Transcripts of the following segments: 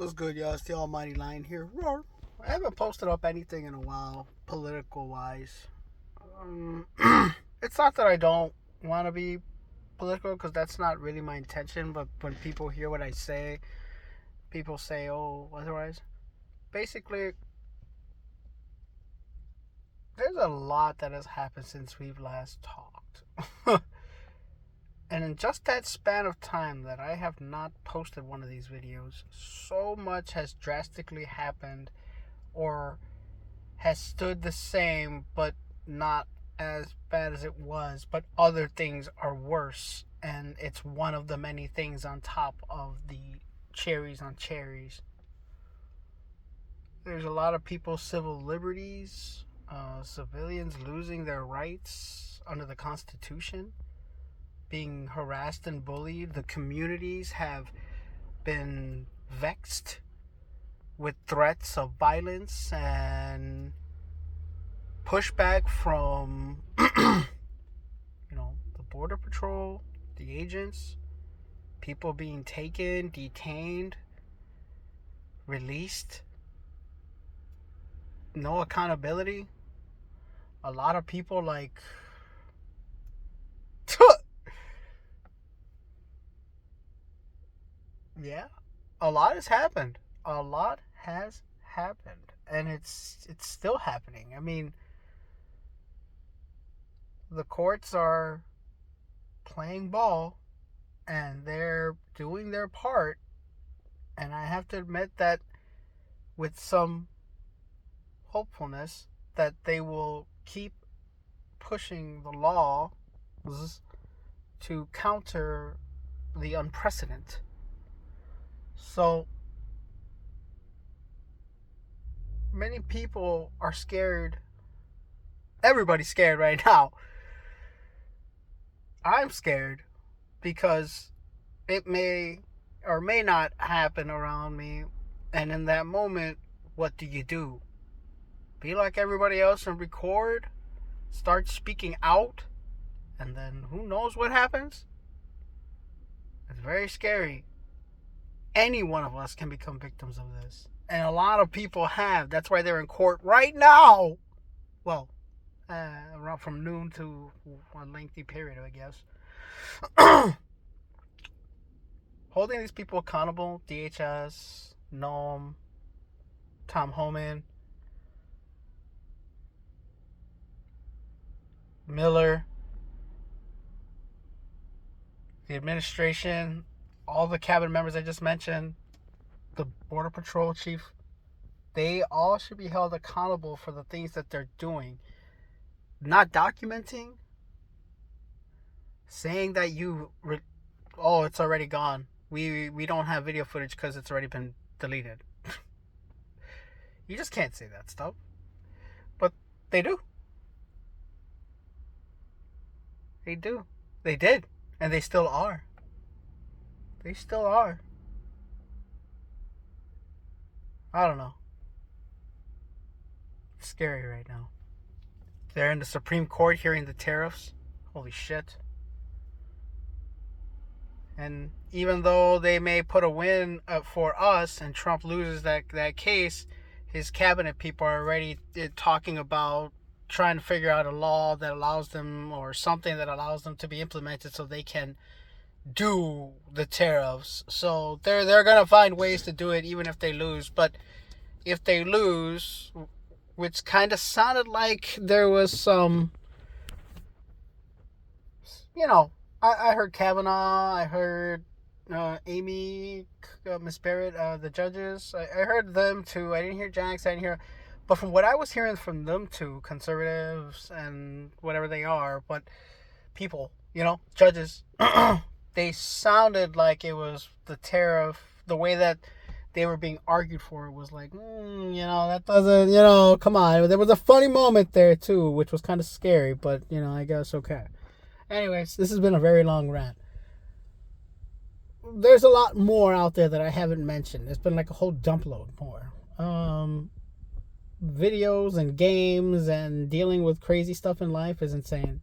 What's good, y'all? It's the Almighty Lion here. Roar. I haven't posted up anything in a while, political wise. Um, it's not that I don't want to be political, because that's not really my intention. But when people hear what I say, people say, "Oh, otherwise." Basically, there's a lot that has happened since we've last talked. And in just that span of time that I have not posted one of these videos, so much has drastically happened or has stood the same but not as bad as it was, but other things are worse, and it's one of the many things on top of the cherries on cherries. There's a lot of people's civil liberties, civilians losing their rights under the Constitution, being harassed and bullied. The communities have been vexed with threats of violence and pushback from the border patrol, the agents, people being taken, detained, released, no accountability. A lot of people yeah, a lot has happened. A lot has happened, and it's still happening. I mean, the courts are playing ball and they're doing their part, and I have to admit that with some hopefulness that they will keep pushing the laws to counter the unprecedented. So many people are scared. Everybody's scared right now. I'm scared because it may or may not happen around me. And in that moment, what do you do? Be like everybody else and record? Start speaking out? And then who knows what happens? It's very scary. Any one of us can become victims of this. And a lot of people have. That's why they're in court right now. Well, around from noon to a lengthy period, I guess. Holding these people accountable, DHS, Noam, Tom Homan, Miller, the administration, all the cabinet members I just mentioned, the Border Patrol chief, they all should be held accountable for the things that they're doing. Not documenting, saying that it's already gone. We don't have video footage because it's already been deleted. You just can't say that stuff. But they do. They do. They did. And they still are. They still are. I don't know. It's scary right now. They're in the Supreme Court hearing the tariffs. Holy shit. And even though they may put a win up for us and Trump loses that case, his cabinet people are already talking about trying to figure out a law that allows them, or something that allows them to be implemented so they can do the tariffs. So they're going to find ways to do it even if they lose. But if they lose, which kind of sounded like there was some, I heard Kavanaugh, I heard Amy, Miss Barrett, the judges. I heard them too. I didn't hear Jax. I didn't hear, but from what I was hearing from them two, conservatives and whatever they are, but people, judges, they sounded like it was the tariff. The way that they were being argued for it was like, that doesn't, come on. There was a funny moment there too, which was kind of scary, but I guess okay. Anyways, this has been a very long rant. There's a lot more out there that I haven't mentioned. It's been like a whole dump load more. Videos and games and dealing with crazy stuff in life is insane.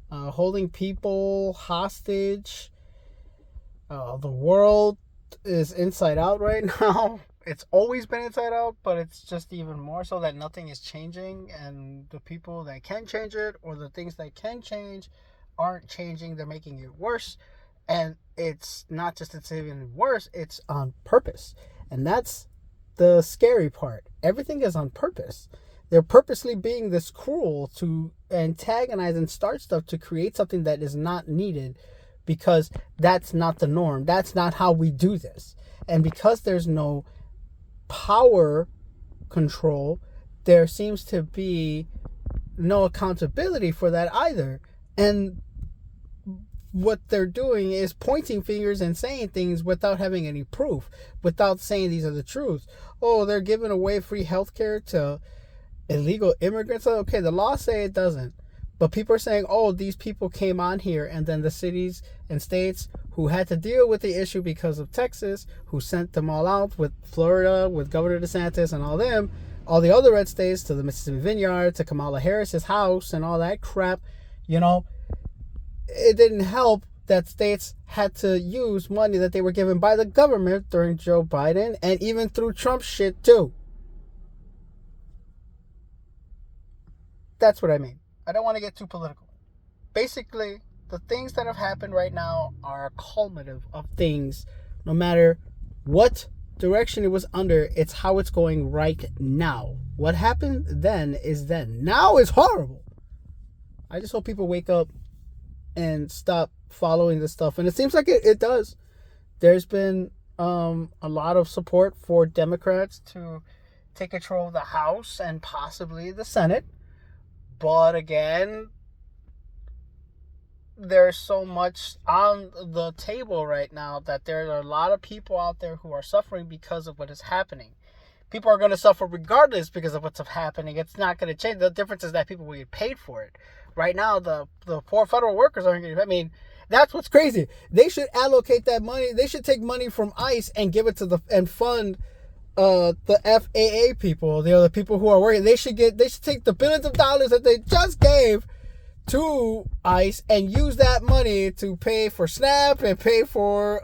Holding people hostage. The world is inside out right now. It's always been inside out, but it's just even more so that nothing is changing, and the people that can change it, or the things that can change, aren't changing. They're making it worse. And it's not just it's even worse, it's on purpose. And that's the scary part. Everything is on purpose. They're purposely being this cruel to antagonize and start stuff to create something that is not needed, because that's not the norm. That's not how we do this. And because there's no power control, there seems to be no accountability for that either. And what they're doing is pointing fingers and saying things without having any proof, without saying these are the truths. Oh, they're giving away free healthcare to illegal immigrants. Okay, the laws say it doesn't. But people are saying, oh, these people came on here, and then the cities and states who had to deal with the issue because of Texas, who sent them all out, with Florida, with Governor DeSantis and all them, all the other red states, to the Mississippi Vineyard, to Kamala Harris's house and all that crap, it didn't help that states had to use money that they were given by the government during Joe Biden, and even through Trump shit too. That's what I mean. I don't want to get too political. Basically, the things that have happened right now are culminative of things. No matter what direction it was under, it's how it's going right now. What happened then is then. Now is horrible. I just hope people wake up and stop following this stuff. And it seems like it does. There's been a lot of support for Democrats to take control of the House and possibly the Senate. But again, there's so much on the table right now that there are a lot of people out there who are suffering because of what is happening. People are going to suffer regardless because of what's happening. It's not going to change. The difference is that people will get paid for it. Right now, the poor federal workers aren't getting paid. I mean, that's what's crazy. They should allocate that money. They should take money from ICE and give it to and fund the FAA people, the people who are working. They should take the billions of dollars that they just gave to ICE and use that money to pay for SNAP and pay for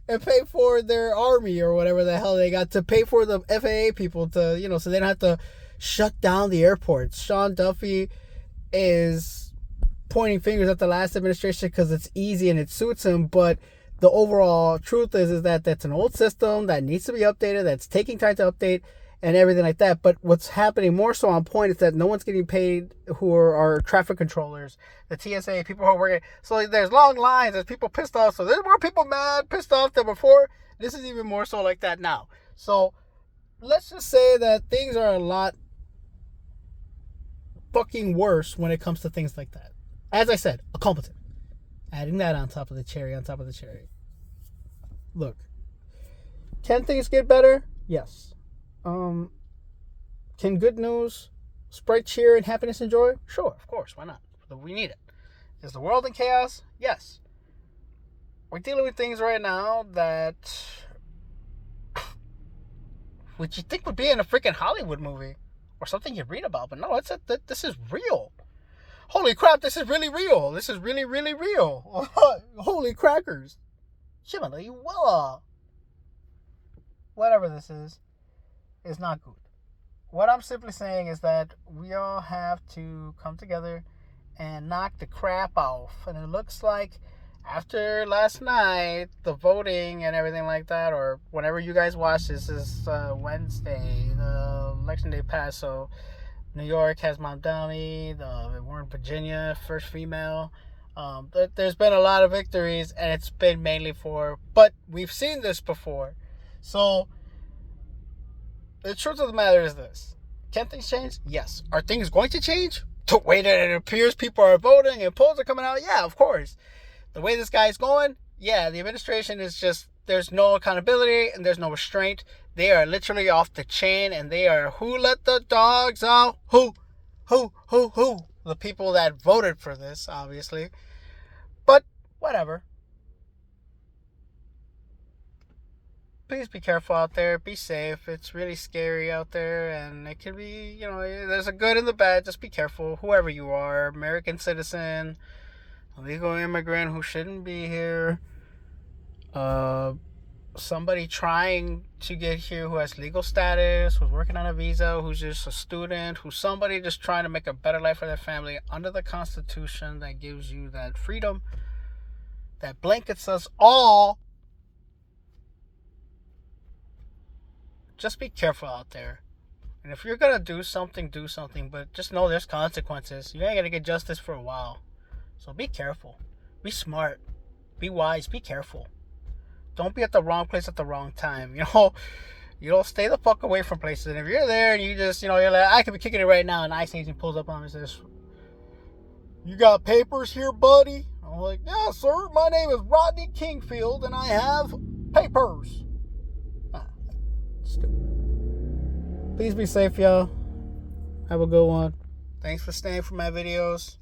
and pay for their army or whatever the hell they got, to pay for the FAA people to, so they don't have to shut down the airports. Sean Duffy is pointing fingers at the last administration because it's easy and it suits him, but the overall truth is that that's an old system that needs to be updated, that's taking time to update and everything like that. But what's happening more so on point is that no one's getting paid who are traffic controllers, the TSA, people who are working. So there's long lines, there's people pissed off. So there's more people mad, pissed off than before. This is even more so like that now. So let's just say that things are a lot fucking worse when it comes to things like that. As I said, a competent. Adding that on top of the cherry, Look, can things get better? Yes. Can good news spread cheer and happiness and joy? Sure, of course, why not? We need it. Is the world in chaos? Yes. We're dealing with things right now that which you think would be in a freaking Hollywood movie or something you read about, but no, this is real. Holy crap, this is really real. This is really, really real. Holy crackers. Whatever this is not good. What I'm simply saying is that we all have to come together and knock the crap off. And it looks like after last night, the voting and everything like that, or whenever you guys watch this, is Wednesday, the election day passed, so New York has Montgomery, we're in Virginia, first female. There's been a lot of victories, and it's been mainly but we've seen this before. So the truth of the matter is this. Can things change? Yes. Are things going to change? The way that it appears people are voting and polls are coming out? Yeah, of course. The way this guy's going? Yeah, the administration is just, there's no accountability and there's no restraint. They are literally off the chain, and they are, who let the dogs out? Who? The people that voted for this, obviously. But whatever. Please be careful out there. Be safe. It's really scary out there, and it can be, there's a good and the bad. Just be careful, whoever you are. American citizen, illegal immigrant who shouldn't be here. somebody trying to get here who has legal status, who's working on a visa, who's just a student, who's somebody just trying to make a better life for their family under the Constitution that gives you that freedom, that blankets us all. Just be careful out there. And if you're going to do something, but just know there's consequences. You ain't going to get justice for a while. So be careful. Be smart. Be wise. Be careful. Don't be at the wrong place at the wrong time. Stay the fuck away from places. And if you're there and you just, you're like, I could be kicking it right now, and ICE agent pulls up on me and says, "You got papers here, buddy?" I'm like, "Yeah, sir. My name is Rodney Kingfield, and I have papers." Stupid. Please be safe, y'all. Have a good one. Thanks for staying for my videos.